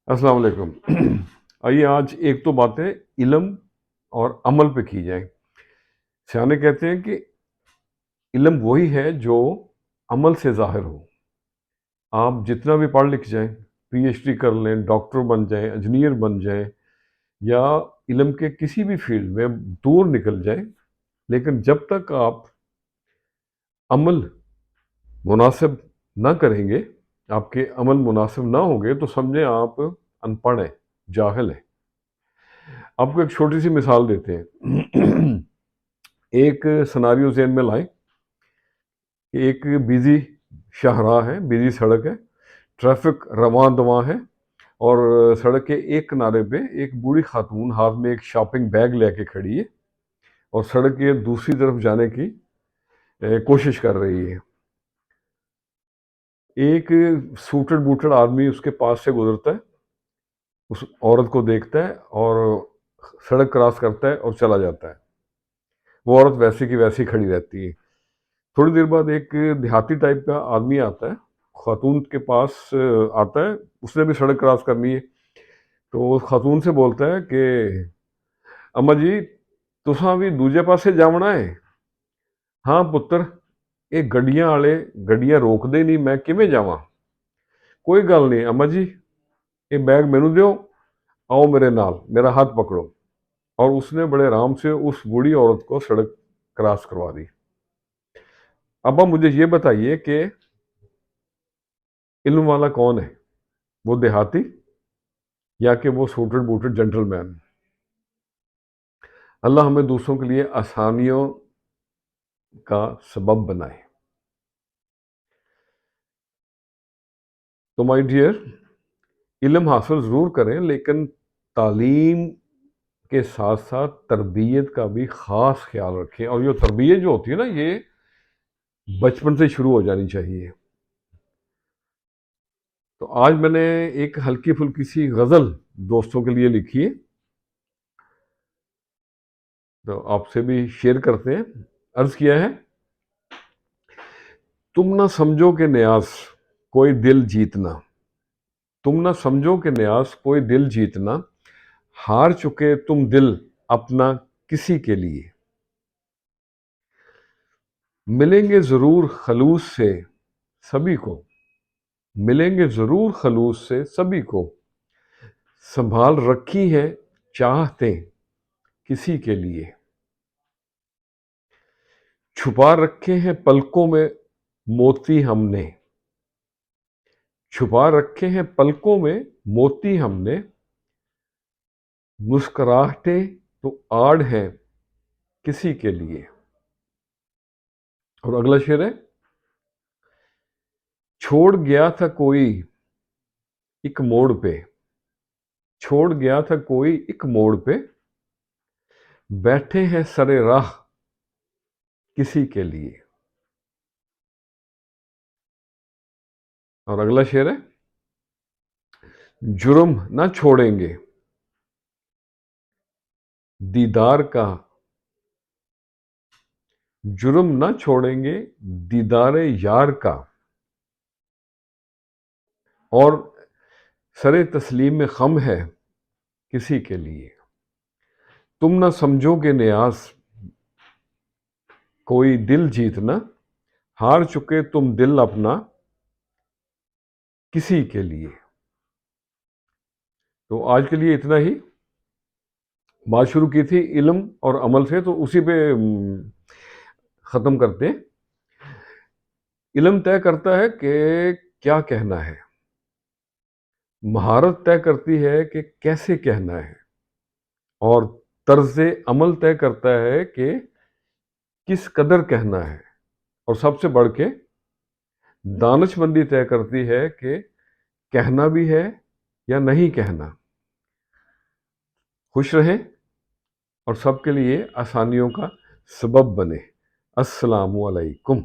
अस्सलाम वालेकुम। आइए आज एक तो बातें इल्म और अमल पे की जाए। सियाने कहते हैं कि इल्म वही है जो अमल से ज़ाहिर हो। आप जितना भी पढ़ लिख जाएं, पीएचडी कर लें, डॉक्टर बन जाएं, इंजीनियर बन जाएं या इल्म के किसी भी फील्ड में दूर निकल जाएं, लेकिन जब तक आप अमल मुनासिब ना करेंगे, आपके अमल मुनासिब ना होंगे, तो समझें आप अनपढ़ हैं, जाहिल हैं। आपको एक छोटी सी मिसाल देते हैं। एक सिनारियो ज़हन में लाएं कि एक बिजी शाहराह है, बिजी सड़क है, ट्रैफिक रवां दवां है और सड़क के एक किनारे पे एक बूढ़ी खातून हाथ में एक शॉपिंग बैग लेके खड़ी है और सड़क के दूसरी तरफ जाने की कोशिश कर रही है। एक सूटेड बूटेड आदमी उसके पास से गुजरता है, उस औरत को देखता है और सड़क क्रॉस करता है और चला जाता है। वो औरत वैसी की वैसी खड़ी रहती है। थोड़ी देर बाद एक देहाती टाइप का आदमी आता है, खातून के पास आता है, उसने भी सड़क क्रॉस करनी है। तो उस खातून से बोलता है कि अम्मा जी, तुसां भी दूजे पासे जावना है? हाँ पुत्र, ये गड्डियां वाले गड्डियां रोकदे नहीं, मैं किवें जावां? कोई गल नहीं अम्मा जी, ये बैग मैनू दियो, आओ मेरे नाल, मेरा हाथ पकड़ो। और उसने बड़े आराम से उस बूढ़ी औरत को सड़क क्रॉस करवा दी। अब आप मुझे ये बताइए कि इल्म वाला कौन है, वो देहाती या कि वो सूटेड बूटेड जेंटलमैन? अल्लाह हमें दूसरों के लिए आसानियों का सबब बनाए। तो माय डियर, इल्म हासिल ज़रूर करें, लेकिन तालीम के साथ साथ तरबियत का भी ख़ास ख्याल रखें। और ये तरबियत जो होती है ना, ये बचपन से शुरू हो जानी चाहिए। तो आज मैंने एक हल्की फुल्की सी गज़ल दोस्तों के लिए लिखी है, तो आपसे भी शेयर करते हैं। अर्ज़ किया है, तुम ना समझो कि न्यास कोई दिल जीतना, तुम ना समझो कि न्यास कोई दिल जीतना, हार चुके तुम दिल अपना किसी के लिए। मिलेंगे ज़रूर खलूस से सभी को, मिलेंगे ज़रूर खलूस से सभी को, संभाल रखी है चाहते किसी के लिए। छुपा रखे हैं पलकों में मोती हमने, छुपा रखे हैं पलकों में मोती हमने, मुस्कुराहटे तो आड़ है किसी के लिए। और अगला शेर है, छोड़ गया था कोई एक मोड़ पे, छोड़ गया था कोई एक मोड़ पे, बैठे हैं सरे राह किसी के लिए। और अगला शेर है, जुर्म ना छोड़ेंगे दीदार का, जुर्म ना छोड़ेंगे दीदार यार का, और सरे तस्लीम में खम है किसी के लिए। तुम ना समझोगे न्यास कोई दिल जीतना, हार चुके तुम दिल अपना किसी के लिए। तो आज के लिए इतना ही। बात शुरू की थी इल्म और अमल से, तो उसी पे ख़त्म करते हैं। इल्म तय करता है कि क्या कहना है, महारत तय करती है कि कैसे कहना है, और तर्ज अमल तय करता है कि किस कदर कहना है, और सबसे बढ़ के दानिशमंदी तय करती है कि कहना भी है या नहीं कहना। खुश रहें और सबके लिए आसानियों का सबब बने। अस्सलामु अलैकुम।